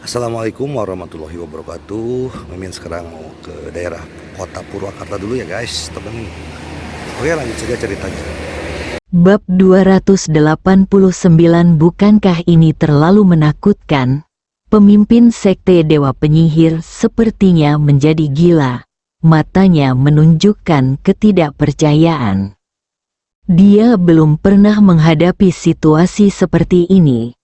Assalamualaikum warahmatullahi wabarakatuh. Mimin sekarang mau ke daerah kota Purwakarta dulu ya guys, temen. Oke, lanjut saja ceritanya. Bab 289. Bukankah ini terlalu menakutkan? Pemimpin sekte Dewa Penyihir sepertinya menjadi gila. Matanya menunjukkan ketidakpercayaan. Dia belum pernah menghadapi situasi seperti ini.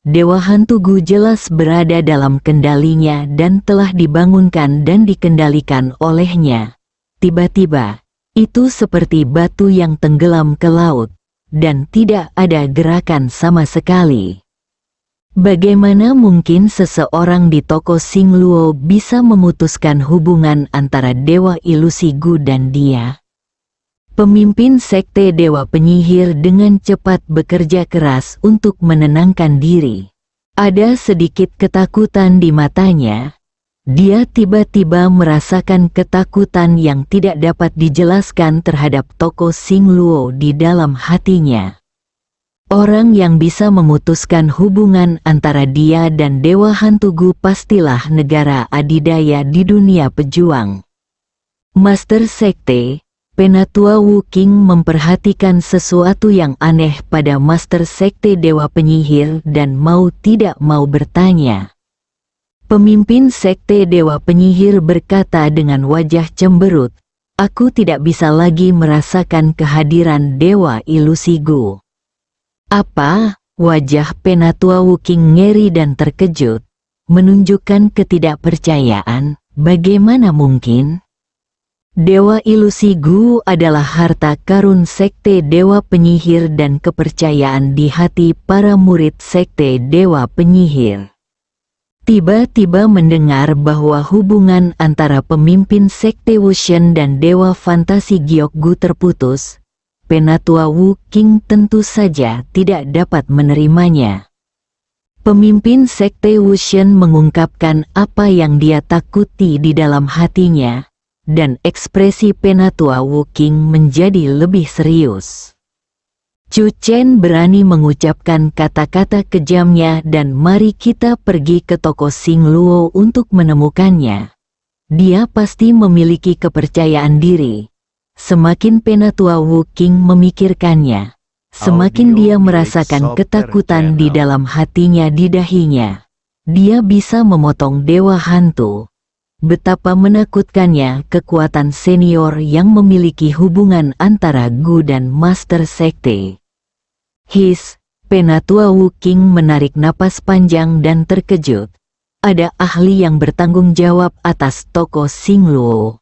Dewa Hantu Gu jelas berada dalam kendalinya dan telah dibangunkan dan dikendalikan olehnya. Tiba-tiba, itu seperti batu yang tenggelam ke laut, dan tidak ada gerakan sama sekali. Bagaimana mungkin seseorang di toko Xing Luo bisa memutuskan hubungan antara Dewa Ilusi Gu dan dia? Pemimpin sekte Dewa Penyihir dengan cepat bekerja keras untuk menenangkan diri. Ada sedikit ketakutan di matanya. Dia tiba-tiba merasakan ketakutan yang tidak dapat dijelaskan terhadap toko Xing Luo di dalam hatinya. Orang yang bisa memutuskan hubungan antara dia dan Dewa Hantu Gu pastilah negara adidaya di dunia pejuang. Master Sekte Penatua Wu King memperhatikan sesuatu yang aneh pada Master Sekte Dewa Penyihir dan mau tidak mau bertanya. Pemimpin Sekte Dewa Penyihir berkata dengan wajah cemberut, "Aku tidak bisa lagi merasakan kehadiran Dewa Ilusi Gu." Apa? Wajah Penatua Wu King ngeri dan terkejut, menunjukkan ketidakpercayaan. Bagaimana mungkin? Dewa Ilusi Gu adalah harta karun sekte Dewa Penyihir dan kepercayaan di hati para murid sekte Dewa Penyihir. Tiba-tiba mendengar bahwa hubungan antara pemimpin sekte Wushen dan Dewa Fantasi Giok Gu terputus, Penatua Wu King tentu saja tidak dapat menerimanya. Pemimpin sekte Wushen mengungkapkan apa yang dia takuti di dalam hatinya, dan ekspresi Penatua Wu King menjadi lebih serius. Chu Chen berani mengucapkan kata-kata kejamnya dan mari kita pergi ke toko Xing Luo untuk menemukannya. Dia pasti memiliki kepercayaan diri. Semakin Penatua Wu King memikirkannya, semakin dia merasakan ketakutan di dalam hatinya di dahinya. Dia bisa memotong Dewa Hantu. Betapa menakutkannya kekuatan senior yang memiliki hubungan antara Gu dan Master Sekte. Penatua Wu King menarik napas panjang dan terkejut. Ada ahli yang bertanggung jawab atas toko Xing Luo.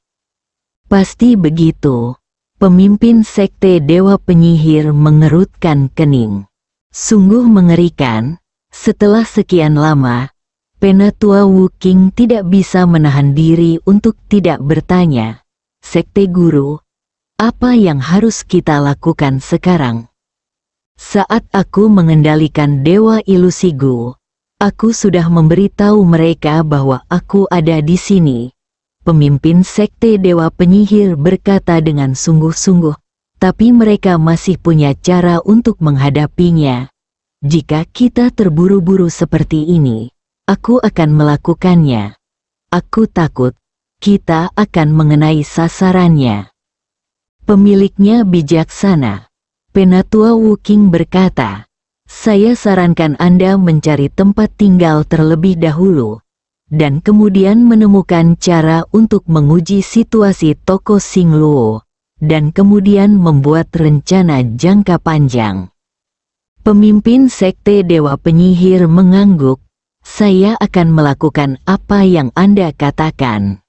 Pasti begitu. Pemimpin sekte Dewa Penyihir mengerutkan kening. Sungguh mengerikan. Setelah sekian lama, Penatua Wu King tidak bisa menahan diri untuk tidak bertanya. Sekte Guru, apa yang harus kita lakukan sekarang? Saat aku mengendalikan Dewa Ilusi Gu, aku sudah memberitahu mereka bahwa aku ada di sini. Pemimpin sekte Dewa Penyihir berkata dengan sungguh-sungguh, tapi mereka masih punya cara untuk menghadapinya. Jika kita terburu-buru seperti ini, aku akan melakukannya. Aku takut kita akan mengenai sasarannya. Pemiliknya bijaksana. Penatua Wu King berkata, saya sarankan Anda mencari tempat tinggal terlebih dahulu, dan kemudian menemukan cara untuk menguji situasi toko Xing Luo, dan kemudian membuat rencana jangka panjang. Pemimpin sekte Dewa Penyihir mengangguk. Saya akan melakukan apa yang Anda katakan.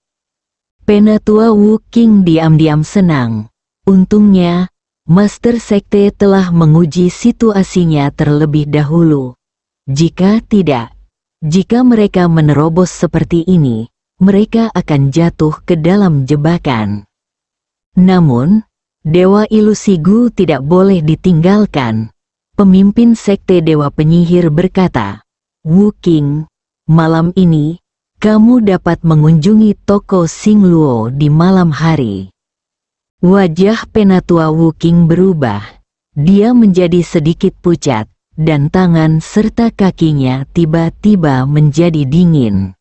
Penatua Wu King diam-diam senang. Untungnya, Master Sekte telah menguji situasinya terlebih dahulu. Jika tidak, jika mereka menerobos seperti ini, mereka akan jatuh ke dalam jebakan. Namun, Dewa Ilusi Gu tidak boleh ditinggalkan. Pemimpin sekte Dewa Penyihir berkata, Wu King, malam ini, kamu dapat mengunjungi toko Xing Luo di malam hari. Wajah Penatua Wu King berubah. Dia menjadi sedikit pucat. dan tangan serta kakinya tiba-tiba menjadi dingin.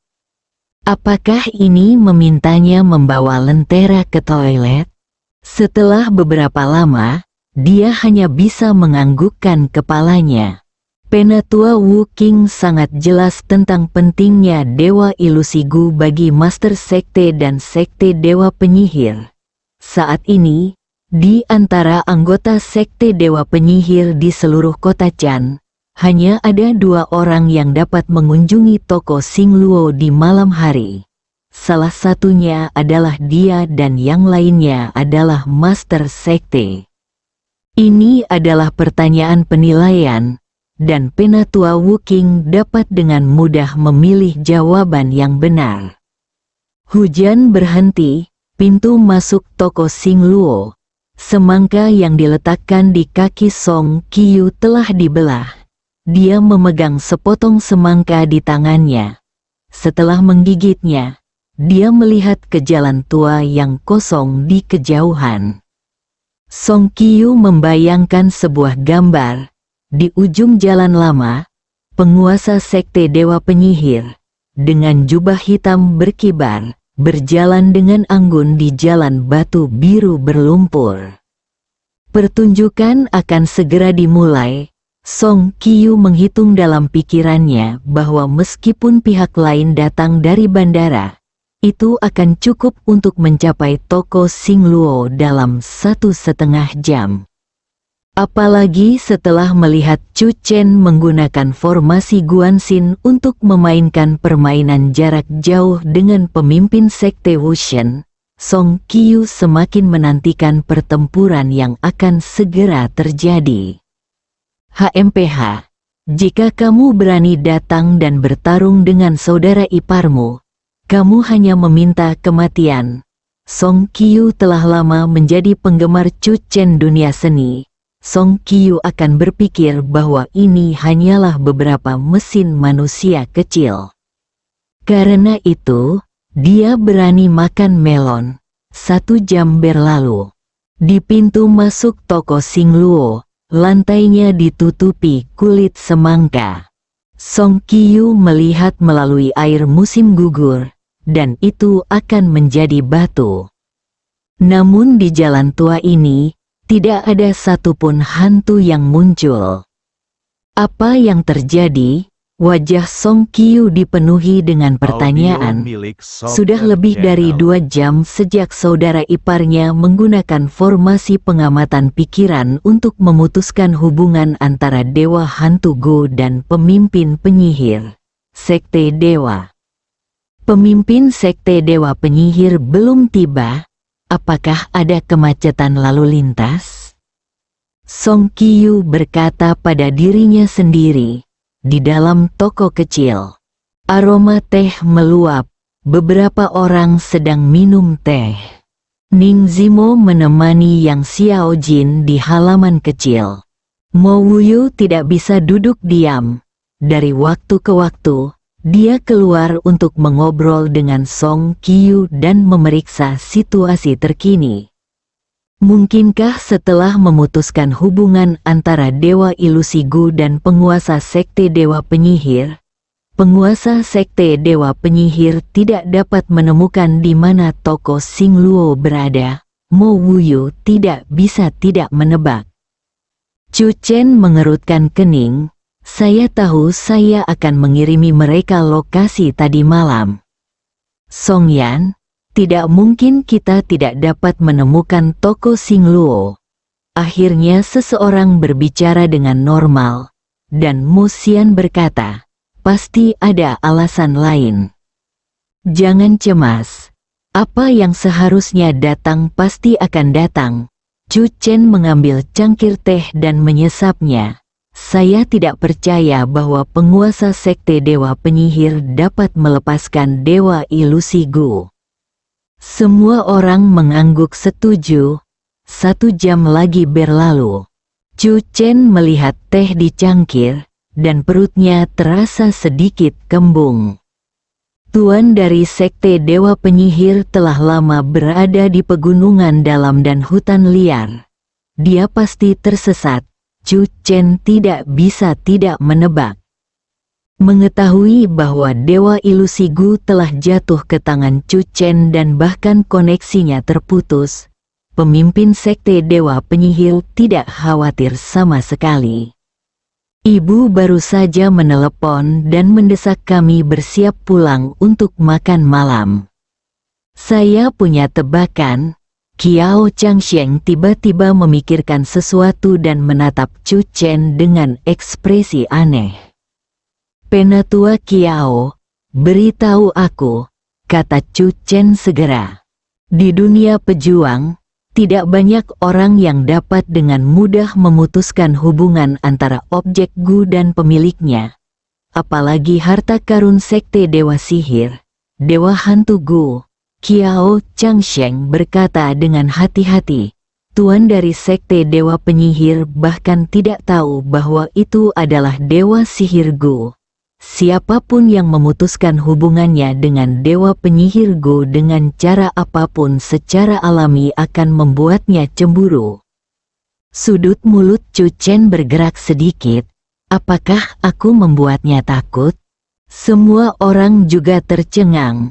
Apakah ini memintanya membawa lentera ke toilet? Setelah beberapa lama, dia hanya bisa menganggukkan kepalanya. Penatua Wu Qing sangat jelas tentang pentingnya Dewa Ilusi Gu bagi Master Sekte dan Sekte Dewa Penyihir. Saat ini, di antara anggota Sekte Dewa Penyihir di seluruh kota Chan, hanya ada 2 orang yang dapat mengunjungi toko Xingluo di malam hari. Salah satunya adalah dia dan yang lainnya adalah Master Sekte. Ini adalah pertanyaan penilaian, dan Penatua Wu Qing dapat dengan mudah memilih jawaban yang benar. Hujan berhenti, pintu masuk toko Xingluo. Semangka yang diletakkan di kaki Song Qiu telah dibelah. Dia memegang sepotong semangka di tangannya. Setelah menggigitnya, dia melihat ke jalan tua yang kosong di kejauhan. Song Qiu membayangkan sebuah gambar. Di ujung jalan lama, penguasa Sekte Dewa Penyihir, dengan jubah hitam berkibar, berjalan dengan anggun di jalan batu biru berlumpur. Pertunjukan akan segera dimulai. Song Qiu menghitung dalam pikirannya bahwa meskipun pihak lain datang dari bandara, itu akan cukup untuk mencapai toko Xingluo dalam 1,5 jam. Apalagi setelah melihat Chu Chen menggunakan formasi Guanxin untuk memainkan permainan jarak jauh dengan pemimpin Sekte Wushen, Song Qiu semakin menantikan pertempuran yang akan segera terjadi. HMPH, jika kamu berani datang dan bertarung dengan saudara iparmu, kamu hanya meminta kematian. Song Qiu telah lama menjadi penggemar Chu Chen dunia seni. Song Qiu akan berpikir bahwa ini hanyalah beberapa mesin manusia kecil. Karena itu, dia berani makan melon. 1 jam berlalu. Di pintu masuk toko Xingluo, lantainya ditutupi kulit semangka. Song Qiu melihat melalui air musim gugur, dan itu akan menjadi batu. Namun di jalan tua ini, tidak ada satupun hantu yang muncul. Apa yang terjadi? Wajah Song Qiu dipenuhi dengan pertanyaan. Sudah lebih dari 2 jam sejak saudara iparnya menggunakan formasi pengamatan pikiran untuk memutuskan hubungan antara Dewa Hantu Go dan pemimpin penyihir Sekte Dewa. Pemimpin Sekte Dewa Penyihir belum tiba. Apakah ada kemacetan lalu lintas? Song Qiu berkata pada dirinya sendiri. Di dalam toko kecil, aroma teh meluap. Beberapa orang sedang minum teh. Ning Zimo menemani Yang Xiao Jin di halaman kecil. Mo Wuyu tidak bisa duduk diam. Dari waktu ke waktu, dia keluar untuk mengobrol dengan Song Qiu dan memeriksa situasi terkini. Mungkinkah setelah memutuskan hubungan antara Dewa Ilusi Gu dan penguasa Sekte Dewa Penyihir, penguasa Sekte Dewa Penyihir tidak dapat menemukan di mana toko Xingluo berada? Mo Wuyu tidak bisa tidak menebak. Chu Chen mengerutkan kening. Saya tahu saya akan mengirimi mereka lokasi tadi malam. Song Yan, tidak mungkin kita tidak dapat menemukan toko Xingluo. Akhirnya seseorang berbicara dengan normal, dan Mo Xian berkata, pasti ada alasan lain. Jangan cemas. Apa yang seharusnya datang pasti akan datang. Chu Chen mengambil cangkir teh dan menyesapnya. Saya tidak percaya bahwa penguasa Sekte Dewa Penyihir dapat melepaskan Dewa Ilusi Gu. Semua orang mengangguk setuju. 1 jam lagi berlalu. Chu Chen melihat teh di cangkir, dan perutnya terasa sedikit kembung. Tuan dari Sekte Dewa Penyihir telah lama berada di pegunungan dalam dan hutan liar. Dia pasti tersesat, Chu Chen tidak bisa tidak menebak. Mengetahui bahwa Dewa Ilusi Gu telah jatuh ke tangan Chu Chen dan bahkan koneksinya terputus, pemimpin sekte Dewa Penyihir tidak khawatir sama sekali. Ibu baru saja menelepon dan mendesak kami bersiap pulang untuk makan malam. Saya punya tebakan. Kiao Changsheng tiba-tiba memikirkan sesuatu dan menatap Chu Chen dengan ekspresi aneh. Penatua Kiao, beritahu aku, kata Chu Chen segera. Di dunia pejuang, tidak banyak orang yang dapat dengan mudah memutuskan hubungan antara objek Gu dan pemiliknya. Apalagi harta karun sekte Dewa Sihir, Dewa Hantu Gu. Kiao Changsheng berkata dengan hati-hati. Tuan dari sekte Dewa Penyihir bahkan tidak tahu bahwa itu adalah Dewa Sihir Gu. Siapapun yang memutuskan hubungannya dengan Dewa Penyihir Gu dengan cara apapun secara alami akan membuatnya cemburu. Sudut mulut Chu Chen bergerak sedikit. Apakah aku membuatnya takut? Semua orang juga tercengang.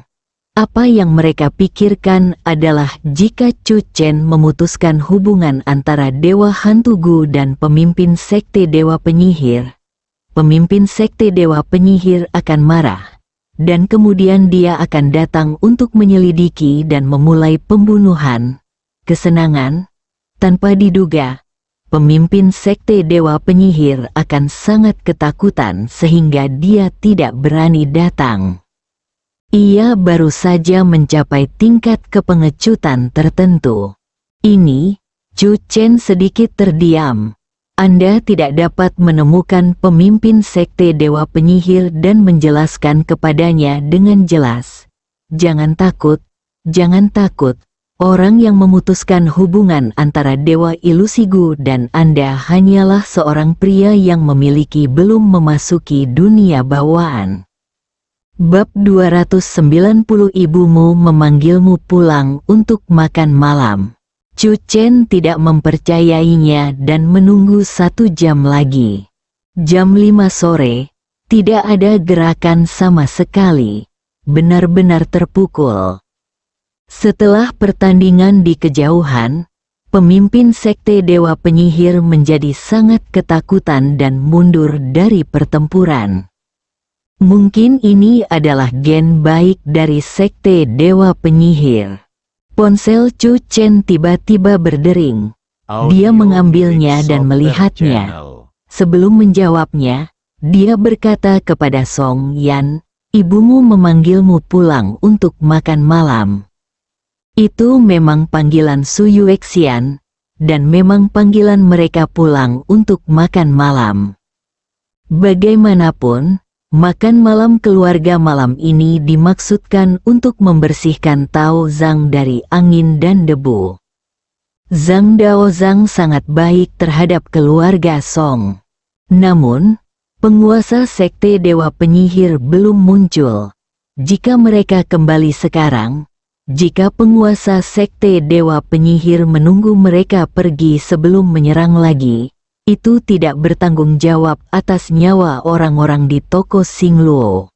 Apa yang mereka pikirkan adalah jika Chu Chen memutuskan hubungan antara Dewa Hantu Gu dan pemimpin sekte Dewa Penyihir, pemimpin sekte Dewa Penyihir akan marah, dan kemudian dia akan datang untuk menyelidiki dan memulai pembunuhan. Kesenangan, tanpa diduga, pemimpin sekte Dewa Penyihir akan sangat ketakutan sehingga dia tidak berani datang. Ia baru saja mencapai tingkat kepengecutan tertentu. Ini, Chu Chen sedikit terdiam. Anda tidak dapat menemukan pemimpin sekte Dewa Penyihir dan menjelaskan kepadanya dengan jelas. Jangan takut, jangan takut. Orang yang memutuskan hubungan antara Dewa Ilusi Gu dan Anda hanyalah seorang pria yang memiliki belum memasuki dunia bawaan. Bab 290 Ibumu memanggilmu pulang untuk makan malam. Chu Chen tidak mempercayainya dan menunggu 1 jam lagi. Jam 5 sore, tidak ada gerakan sama sekali. Benar-benar terpukul. Setelah pertandingan di kejauhan, pemimpin sekte Dewa Penyihir menjadi sangat ketakutan dan mundur dari pertempuran. Mungkin ini adalah gen baik dari sekte Dewa Penyihir. Ponsel Chu Chen tiba-tiba berdering. Dia mengambilnya dan melihatnya. Sebelum menjawabnya, dia berkata kepada Song Yan, "Ibumu memanggilmu pulang untuk makan malam." Itu memang panggilan Su Yuexian, dan memang panggilan mereka pulang untuk makan malam. Bagaimanapun, makan malam keluarga malam ini dimaksudkan untuk membersihkan Tao Zhang dari angin dan debu. Zhang Dao Zhang sangat baik terhadap keluarga Song. Namun, penguasa sekte Dewa Penyihir belum muncul. Jika mereka kembali sekarang, jika penguasa sekte Dewa Penyihir menunggu mereka pergi sebelum menyerang lagi, itu tidak bertanggung jawab atas nyawa orang-orang di toko Xingluo.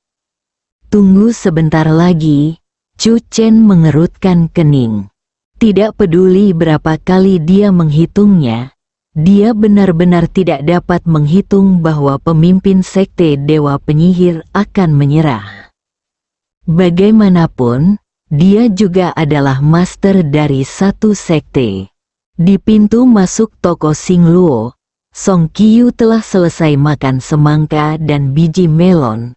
Tunggu sebentar lagi, Chu Chen mengerutkan kening. Tidak peduli berapa kali dia menghitungnya, dia benar-benar tidak dapat menghitung bahwa pemimpin sekte Dewa Penyihir akan menyerah. Bagaimanapun, dia juga adalah master dari satu sekte. Di pintu masuk toko Xingluo, Song Qiyu telah selesai makan semangka dan biji melon.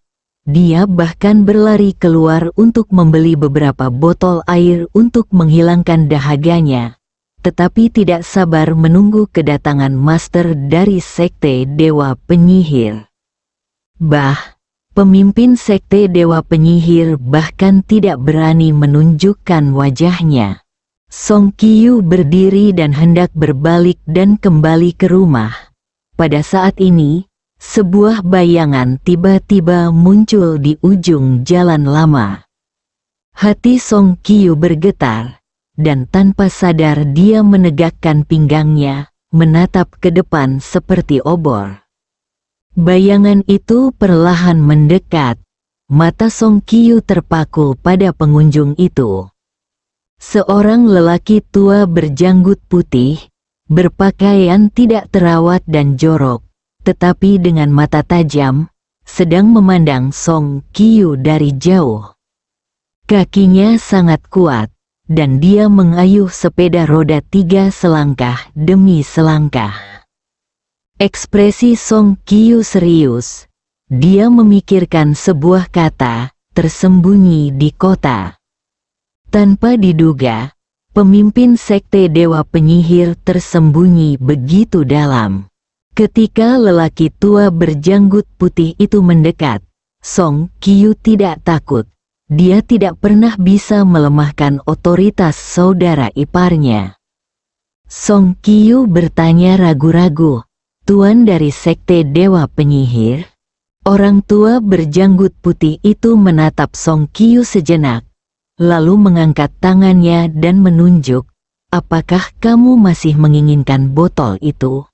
Dia bahkan berlari keluar untuk membeli beberapa botol air untuk menghilangkan dahaganya, tetapi tidak sabar menunggu kedatangan master dari sekte Dewa Penyihir. Pemimpin sekte Dewa Penyihir bahkan tidak berani menunjukkan wajahnya. Song Qiyu berdiri dan hendak berbalik dan kembali ke rumah. Pada saat ini, sebuah bayangan tiba-tiba muncul di ujung jalan lama. Hati Song Qiyu bergetar, dan tanpa sadar dia menegakkan pinggangnya, menatap ke depan seperti obor. Bayangan itu perlahan mendekat. Mata Song Qiu terpaku pada pengunjung itu. Seorang lelaki tua berjanggut putih, berpakaian tidak terawat dan jorok, tetapi dengan mata tajam, sedang memandang Song Qiu dari jauh. Kakinya sangat kuat, dan dia mengayuh sepeda roda 3 selangkah demi selangkah. Ekspresi Song Qiu serius. Dia memikirkan sebuah kata tersembunyi di kota. Tanpa diduga, pemimpin sekte Dewa Penyihir tersembunyi begitu dalam. Ketika lelaki tua berjanggut putih itu mendekat, Song Qiu tidak takut. Dia tidak pernah bisa melemahkan otoritas saudara iparnya. Song Qiu bertanya ragu-ragu, "Tuan dari sekte Dewa Penyihir?" Orang tua berjanggut putih itu menatap Song Qiu sejenak, lalu mengangkat tangannya dan menunjuk, "Apakah kamu masih menginginkan botol itu?"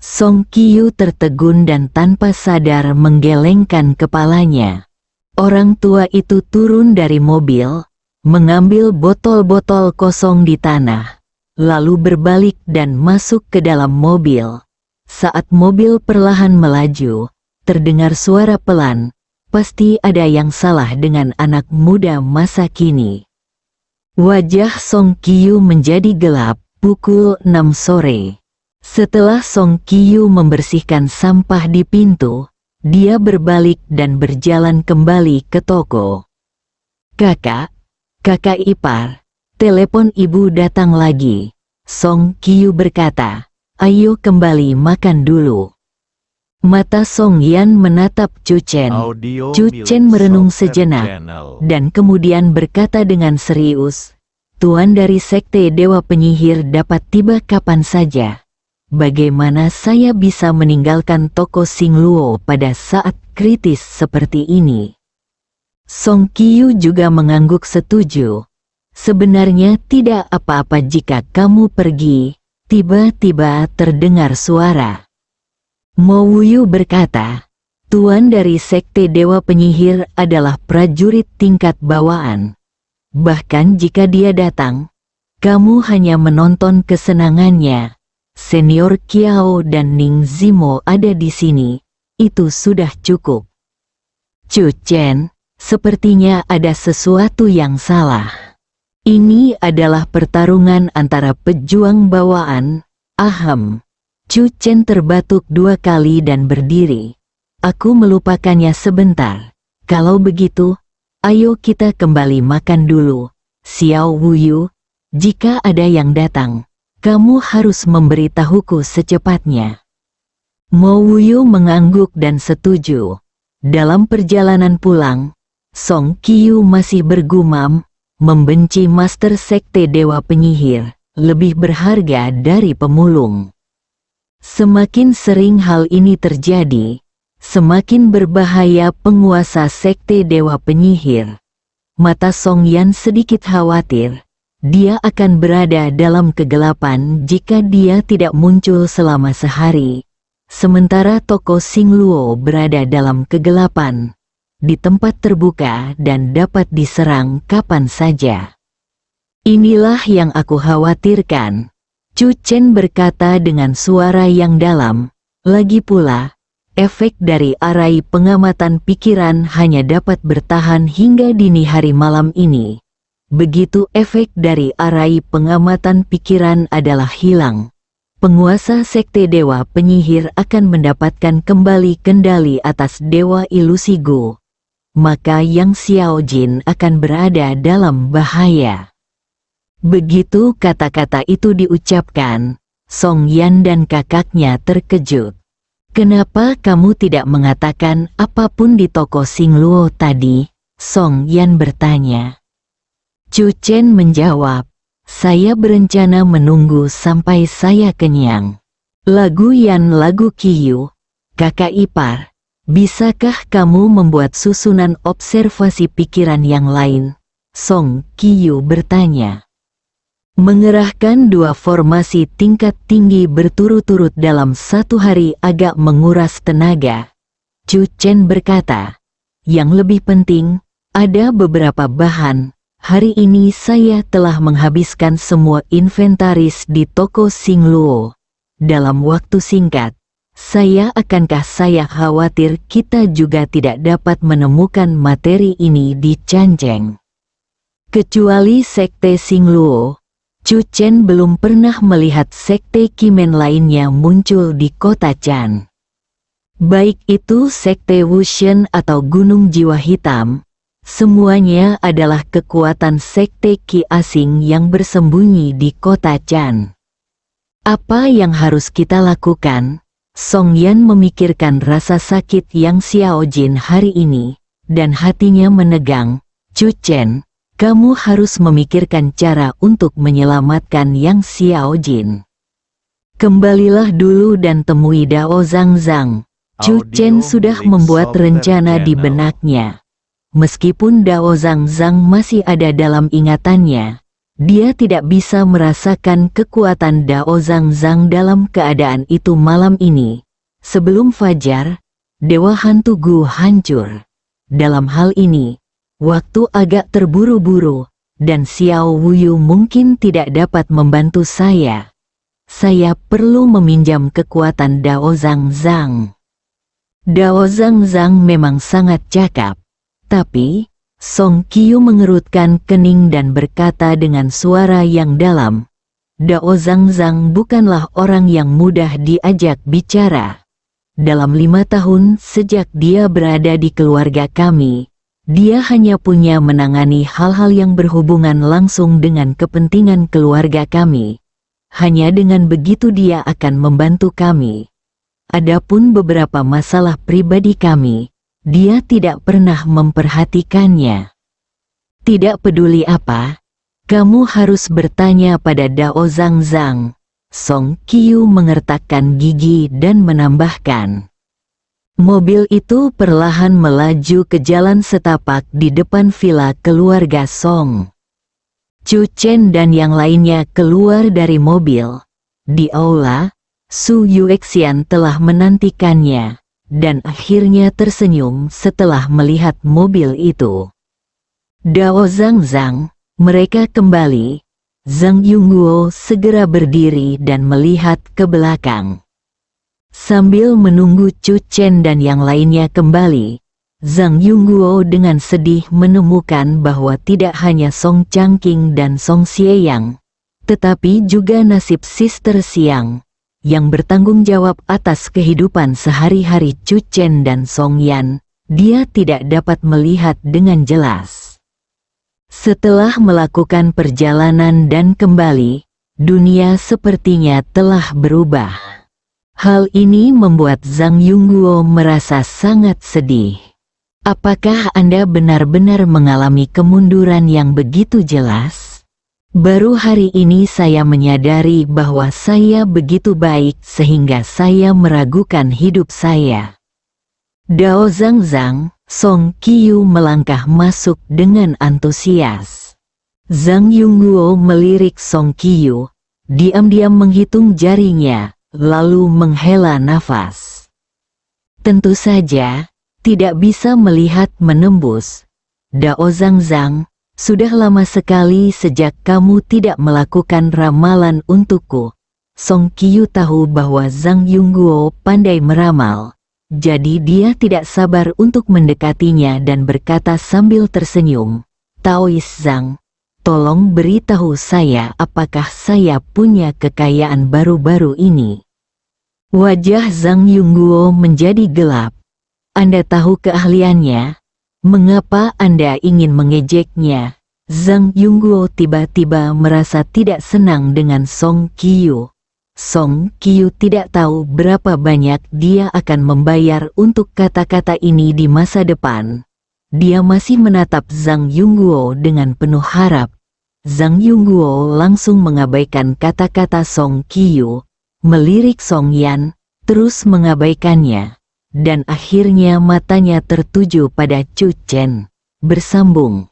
Song Qiu tertegun dan tanpa sadar menggelengkan kepalanya. Orang tua itu turun dari mobil, mengambil botol-botol kosong di tanah, lalu berbalik dan masuk ke dalam mobil. Saat mobil perlahan melaju, terdengar suara pelan, "Pasti ada yang salah dengan anak muda masa kini." Wajah Song Qiu menjadi gelap. Pukul 6 sore. Setelah Song Qiu membersihkan sampah di pintu, dia berbalik dan berjalan kembali ke toko. "Kakak ipar, telepon ibu datang lagi," Song Qiu berkata. "Ayo kembali makan dulu." Mata Song Yan menatap Chu Chen. Chu Chen merenung sejenak, dan kemudian berkata dengan serius, "Tuan dari sekte Dewa Penyihir dapat tiba kapan saja. Bagaimana saya bisa meninggalkan toko Xingluo pada saat kritis seperti ini?" Song Qiu juga mengangguk setuju. "Sebenarnya tidak apa-apa jika kamu pergi." Tiba-tiba terdengar suara. Mo Wuyu berkata, "Tuan dari sekte Dewa Penyihir adalah prajurit tingkat bawaan. Bahkan jika dia datang, kamu hanya menonton kesenangannya. Senior Qiao dan Ning Zimo ada di sini, itu sudah cukup." "Chu Chen, sepertinya ada sesuatu yang salah. Ini adalah pertarungan antara pejuang bawaan." "Ahem." Chu Chen terbatuk 2 kali dan berdiri. "Aku melupakannya sebentar. Kalau begitu, ayo kita kembali makan dulu. Xiao Wuyu, jika ada yang datang, kamu harus memberitahuku secepatnya." Mo Wuyu mengangguk dan setuju. Dalam perjalanan pulang, Song Qiu masih bergumam, membenci Master Sekte Dewa Penyihir, lebih berharga dari pemulung. Semakin sering hal ini terjadi, semakin berbahaya penguasa Sekte Dewa Penyihir. Mata Song Yan sedikit khawatir. Dia akan berada dalam kegelapan jika dia tidak muncul selama sehari. Sementara toko Xingluo berada dalam kegelapan, di tempat terbuka dan dapat diserang kapan saja. "Inilah yang aku khawatirkan," Chu Chen berkata dengan suara yang dalam. "Lagi pula, efek dari arai pengamatan pikiran hanya dapat bertahan hingga dini hari malam ini. Begitu efek dari arai pengamatan pikiran adalah hilang, penguasa sekte Dewa Penyihir akan mendapatkan kembali kendali atas Dewa Ilusi Gu. Maka Yang Xiao Jin akan berada dalam bahaya." Begitu kata-kata itu diucapkan, Song Yan dan kakaknya terkejut. "Kenapa kamu tidak mengatakan apapun di toko Xingluo tadi?" Song Yan bertanya. Chu Chen menjawab, "Saya berencana menunggu sampai saya kenyang." "Lagu Yan lagu Qiu, kakak ipar, bisakah kamu membuat susunan observasi pikiran yang lain?" Song Qiu bertanya. Mengerahkan 2 formasi tingkat tinggi berturut-turut dalam 1 hari agak menguras tenaga. Chu Chen berkata, yang lebih penting, ada beberapa bahan. Hari ini saya telah menghabiskan semua inventaris di toko Xingluo. Dalam waktu singkat, akankah saya khawatir kita juga tidak dapat menemukan materi ini di Cancheng. Kecuali sekte Xingluo, Chu Chen belum pernah melihat sekte Kimen lainnya muncul di kota Chan. Baik itu sekte Wushen atau Gunung Jiwa Hitam, semuanya adalah kekuatan sekte Qi asing yang bersembunyi di kota Chan. Apa yang harus kita lakukan? Song Yan memikirkan rasa sakit yang Xiao Jin hari ini, dan hatinya menegang. Chu Chen, kamu harus memikirkan cara untuk menyelamatkan Yang Xiao Jin. Kembalilah dulu dan temui Dao Zhang Zhang. Chu Chen sudah membuat rencana di benaknya. Meskipun Dao Zhang Zhang masih ada dalam ingatannya, dia tidak bisa merasakan kekuatan Dao Zhang Zhang dalam keadaan itu malam ini. Sebelum fajar, Dewa Hantu Gu hancur. Dalam hal ini, waktu agak terburu-buru, dan Xiao Wuyu mungkin tidak dapat membantu saya. Saya perlu meminjam kekuatan Dao Zhang Zhang. Dao Zhang Zhang memang sangat cakap, tapi Song Qiu mengerutkan kening dan berkata dengan suara yang dalam, Dao Zhang Zhang bukanlah orang yang mudah diajak bicara. Dalam 5 tahun sejak dia berada di keluarga kami, dia hanya punya menangani hal-hal yang berhubungan langsung dengan kepentingan keluarga kami. Hanya dengan begitu dia akan membantu kami. Adapun beberapa masalah pribadi kami, dia tidak pernah memperhatikannya. Tidak peduli apa, kamu harus bertanya pada Dao Zhang Zhang. Song Qiu mengertakkan gigi dan menambahkan. Mobil itu perlahan melaju ke jalan setapak di depan villa keluarga Song. Chu Chen dan yang lainnya keluar dari mobil. Di aula, Su Yuexian telah menantikannya, dan akhirnya tersenyum setelah melihat mobil itu. Dao Zhang Zhang, mereka kembali. Zhang Yongguo segera berdiri dan melihat ke belakang. Sambil menunggu Chu Chen dan yang lainnya kembali, Zhang Yongguo dengan sedih menemukan bahwa tidak hanya Song Changqing dan Song Xieyang, tetapi juga nasib Sister Xiang, yang bertanggung jawab atas kehidupan sehari-hari Chu Chen dan Song Yan, dia tidak dapat melihat dengan jelas. Setelah melakukan perjalanan dan kembali, dunia sepertinya telah berubah. Hal ini membuat Zhang Yongguo merasa sangat sedih. Apakah Anda benar-benar mengalami kemunduran yang begitu jelas? Baru hari ini saya menyadari bahwa saya begitu baik sehingga saya meragukan hidup saya. Dao Zhang Zhang, Song Qiu melangkah masuk dengan antusias. Zhang Yongguo melirik Song Qiu, diam-diam menghitung jarinya, lalu menghela nafas. Tentu saja, tidak bisa melihat menembus. Dao Zhang Zhang, sudah lama sekali sejak kamu tidak melakukan ramalan untukku. Song Qiu tahu bahwa Zhang Yongguo pandai meramal. Jadi dia tidak sabar untuk mendekatinya dan berkata sambil tersenyum, Taois Zhang, tolong beritahu saya apakah saya punya kekayaan baru-baru ini. Wajah Zhang Yongguo menjadi gelap. Anda tahu keahliannya? Mengapa Anda ingin mengejeknya? Zhang Yongguo tiba-tiba merasa tidak senang dengan Song Qiu. Song Qiu tidak tahu berapa banyak dia akan membayar untuk kata-kata ini di masa depan. Dia masih menatap Zhang Yongguo dengan penuh harap. Zhang Yongguo langsung mengabaikan kata-kata Song Qiu, melirik Song Yan, terus mengabaikannya, dan akhirnya matanya tertuju pada Chu Chen. Bersambung.